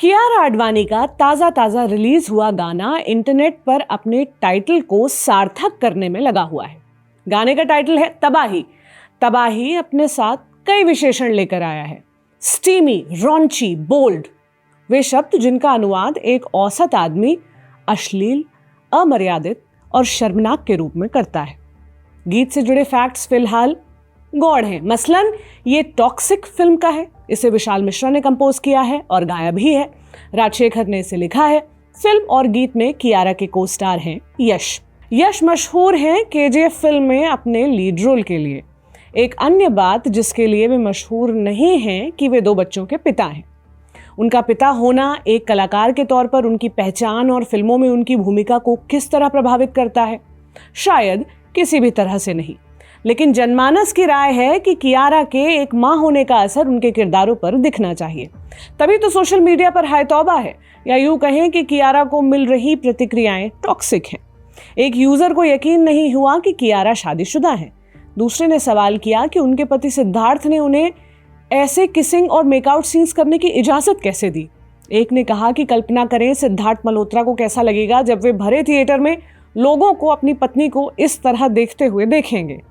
कियारा आडवाणी का ताजा ताजा रिलीज हुआ गाना इंटरनेट पर अपने टाइटल को सार्थक करने में लगा हुआ है। गाने का टाइटल है तबाही। तबाही अपने साथ कई विशेषण लेकर आया है। स्टीमी, रॉन्ची, बोल्ड, वे शब्द जिनका अनुवाद एक औसत आदमी अश्लील, अमर्यादित और शर्मनाक के रूप में करता है। गीत से जुड़े फैक्ट्स फिलहाल गौड़ हैं। मसलन ये टॉक्सिक फिल्म का है। इसे विशाल मिश्रा ने कंपोज किया है और गाया भी है। राजशेखर ने इसे लिखा है। फिल्म और गीत में कियारा के को स्टार हैं यश। यश मशहूर हैं केजीएफ फिल्म में अपने लीड रोल के लिए। एक अन्य बात जिसके लिए वे मशहूर नहीं हैं कि वे 2 बच्चों के पिता हैं। उनका पिता होना एक कलाकार के तौर पर उनकी पहचान और फिल्मों में उनकी भूमिका को किस तरह प्रभावित करता है? शायद किसी भी तरह से नहीं। लेकिन जनमानस की राय है कि कियारा के एक मां होने का असर उनके किरदारों पर दिखना चाहिए। तभी तो सोशल मीडिया पर हाय तौबा है, या यूं कहें कि कियारा को मिल रही प्रतिक्रियाएं टॉक्सिक हैं। एक यूजर को यकीन नहीं हुआ कि कियारा शादीशुदा हैं। दूसरे ने सवाल किया कि उनके पति सिद्धार्थ ने उन्हें ऐसे किसिंग और मेकआउट सीन्स करने की इजाजत कैसे दी। एक ने कहा कि कल्पना करें सिद्धार्थ मल्होत्रा को कैसा लगेगा जब वे भरे थिएटर में लोगों को अपनी पत्नी को इस तरह देखते हुए देखेंगे।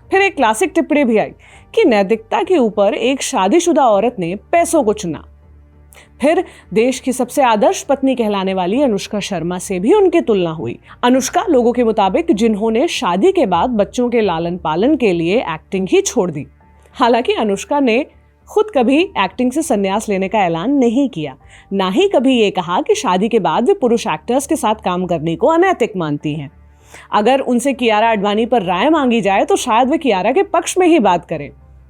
फिर एक क्लासिक टिप्पणी भी आई कि नैतिकता के ऊपर एक शादीशुदा औरत ने पैसों को चुना। फिर देश की सबसे आदर्श पत्नी कहलाने वाली अनुष्का शर्मा से भी उनकी तुलना हुई। अनुष्का लोगों के मुताबिक जिन्होंने शादी के बाद बच्चों के लालन पालन के लिए एक्टिंग ही छोड़ दी। हालांकि अनुष्का ने खुद कभी एक्टिंग से संन्यास लेने का ऐलान नहीं किया, ना ही कभी ये कहा कि शादी के बाद वे पुरुष एक्टर्स के साथ काम करने को अनैतिक मानती हैं। अगर उनसे कियारा आडवाणी पर राय मांगी जाए तो शायद वे कियारा के पक्ष में ही बात करें,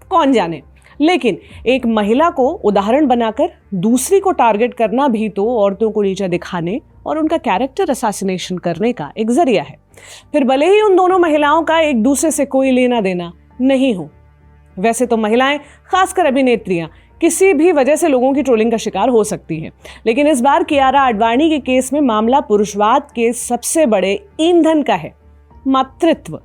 कौन जाने। लेकिन एक महिला को उदाहरण बनाकर दूसरी को टारगेट करना भी तो औरतों को नीचा दिखाने और उनका कैरेक्टर असैसिनेशन करने का एक जरिया है। फिर भले ही उन दोनों महिलाओं का एक दूसरे से कोई लेना देना नहीं हो। वैसे तो महिलाएं, खासकर अभिनेत्रियां, किसी भी वजह से लोगों की ट्रोलिंग का शिकार हो सकती हैं। लेकिन इस बार कियारा आडवाणी के केस में मामला पुरुषवाद के सबसे बड़े ईंधन का है, मातृत्व।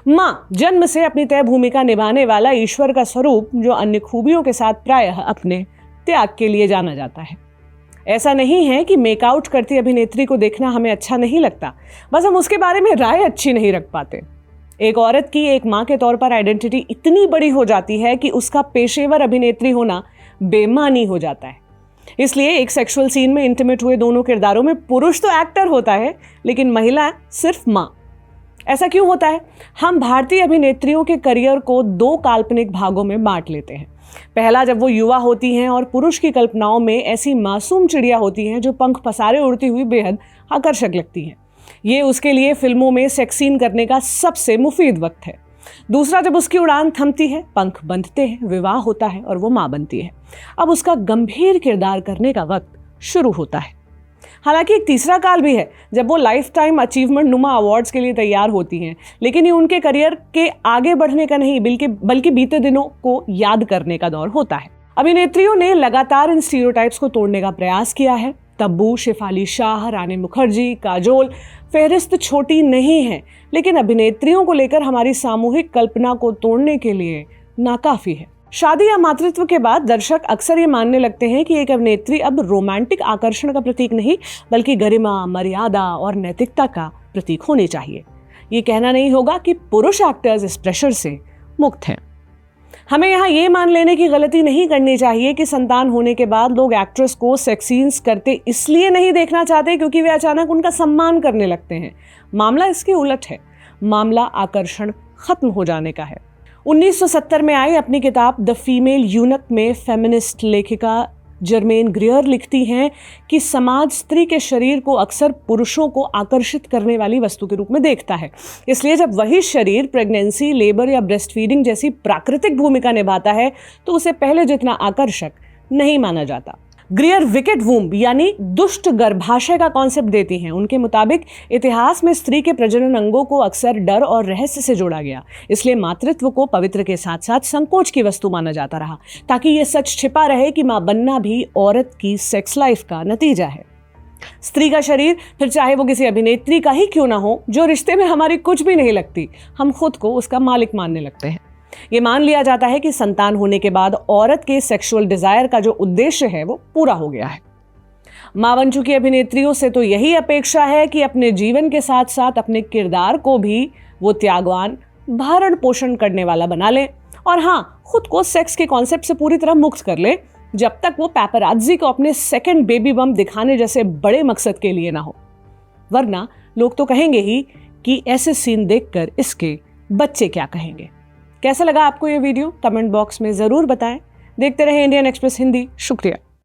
मां जन्म से अपनी तय भूमिका निभाने वाला ईश्वर का स्वरूप, जो अन्य खूबियों के साथ प्रायः अपने त्याग के लिए जाना जाता है। ऐसा नहीं है कि मेकआउट करती अभिनेत्री को देखना हमें अच्छा नहीं लगता, बस हम उसके बारे में राय अच्छी नहीं रख पाते। एक औरत की एक मां के तौर पर आइडेंटिटी इतनी बड़ी हो जाती है कि उसका पेशेवर अभिनेत्री होना बेमानी हो जाता है। इसलिए एक सेक्सुअल सीन में इंटीमेट हुए दोनों किरदारों में पुरुष तो एक्टर होता है, लेकिन महिला सिर्फ मां। ऐसा क्यों होता है? हम भारतीय अभिनेत्रियों के करियर को 2 काल्पनिक भागों में बांट लेते हैं। पहला, जब वो युवा होती हैं और पुरुष की कल्पनाओं में ऐसी मासूम चिड़िया होती हैं जो पंख पसारे उड़ती हुई बेहद आकर्षक लगती हैं। ये उसके लिए फिल्मों में सेक्स सीन करने का सबसे मुफीद वक्त है। दूसरा, जब उसकी उड़ान थमती है, पंख बंधते हैं, विवाह होता है और वो मां बनती है। अब उसका गंभीर किरदार करने का वक्त शुरू होता है। हालांकि एक तीसरा काल भी है जब वो लाइफ टाइम अचीवमेंट नुमा अवार्ड्स के लिए तैयार होती हैं, लेकिन ये उनके करियर के आगे बढ़ने का नहीं बल्कि बीते दिनों को याद करने का दौर होता है। अभिनेत्रियों ने लगातार इन स्टीरियोटाइप्स को तोड़ने का प्रयास किया है। तब्बू, शेफाली शाह, रानी मुखर्जी, काजोल, फहरिस्त छोटी नहीं है, लेकिन अभिनेत्रियों को लेकर हमारी सामूहिक कल्पना को तोड़ने के लिए नाकाफी है। शादी या मातृत्व के बाद दर्शक अक्सर ये मानने लगते हैं कि एक अभिनेत्री अब रोमांटिक आकर्षण का प्रतीक नहीं, बल्कि गरिमा, मर्यादा और नैतिकता का प्रतीक होनी चाहिए। ये कहना नहीं होगा कि पुरुष एक्टर्स इस प्रेशर से मुक्त हैं। हमें यहाँ ये मान लेने की गलती नहीं करनी चाहिए कि संतान होने के बाद लोग एक्ट्रेस को सेक्स सीन्स करते इसलिए नहीं देखना चाहते क्योंकि वे अचानक उनका सम्मान करने लगते हैं। मामला इसके उलट है। मामला आकर्षण खत्म हो जाने का है। 1970 में आई अपनी किताब द फीमेल यूनक में फेमिनिस्ट लेखिका जर्मेन ग्रियर लिखती हैं कि समाज स्त्री के शरीर को अक्सर पुरुषों को आकर्षित करने वाली वस्तु के रूप में देखता है। इसलिए जब वही शरीर प्रेगनेंसी, लेबर या ब्रेस्ट फीडिंग जैसी प्राकृतिक भूमिका निभाता है तो उसे पहले जितना आकर्षक नहीं माना जाता। ग्रियर विकेट वूम्ब यानी दुष्ट गर्भाशय का कॉन्सेप्ट देती हैं। उनके मुताबिक इतिहास में स्त्री के प्रजनन अंगों को अक्सर डर और रहस्य से जोड़ा गया, इसलिए मातृत्व को पवित्र के साथ साथ संकोच की वस्तु माना जाता रहा, ताकि ये सच छिपा रहे कि मां बनना भी औरत की सेक्स लाइफ का नतीजा है। स्त्री का शरीर, फिर चाहे वो किसी अभिनेत्री का ही क्यों ना हो, जो रिश्ते में हमारी कुछ भी नहीं लगती, हम खुद को उसका मालिक मानने लगते हैं। ये मान लिया जाता है कि संतान होने के बाद औरत के सेक्सुअल डिजायर का जो उद्देश्य है वो पूरा हो गया है। मां बन चुकी अभिनेत्रियों से तो यही अपेक्षा है कि अपने जीवन के साथ साथ अपने किरदार को भी वो त्यागवान, भरण पोषण करने वाला बना ले और हाँ, खुद को सेक्स के कॉन्सेप्ट से पूरी तरह मुक्त कर ले, जब तक वो पैपराज़ी को अपने सेकंड बेबी बम दिखाने जैसे बड़े मकसद के लिए ना हो। वरना लोग तो कहेंगे ही कि ऐसे सीन देखकर इसके बच्चे क्या कहेंगे। कैसा लगा आपको ये वीडियो? कमेंट बॉक्स में जरूर बताएं। देखते रहे इंडियन एक्सप्रेस हिंदी। शुक्रिया।